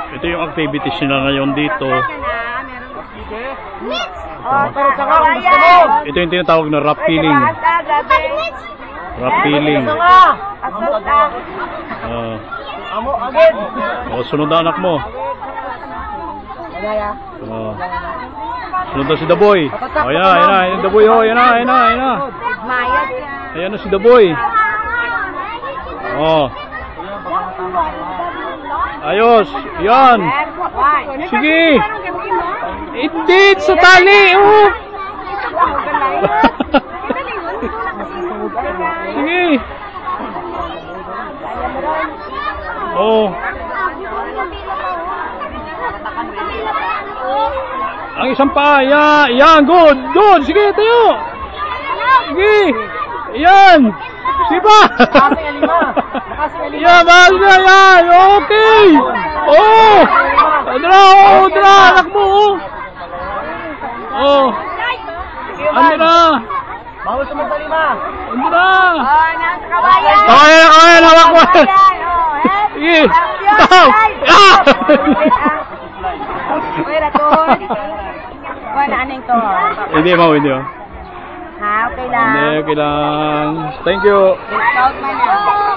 Ito yung activities nila ngayon dito. Ito yung tinatawag na rock peeling. Rock peeling. Sunod na anak mo. Sunod na si The Boy. Ayan na, The Boy. Ayan na. Ayan na si The Boy. Ayos. Yan. Sige. Hindi sa tali. Sige. Ang isang pa. Yan. Good. Sige, tayo. Sige. Yan. Sige pa. Yan, bahal na yan. Okay. Andra, anak mo. Andra. Bawal sumagdali ma. Andra. Nasa kabayan. Ayan, hawak mo. Sige. Uy, Raton. Wala aning to. Hindi mo. Ha, okay lang. Okay lang. Thank you. Discount man yan.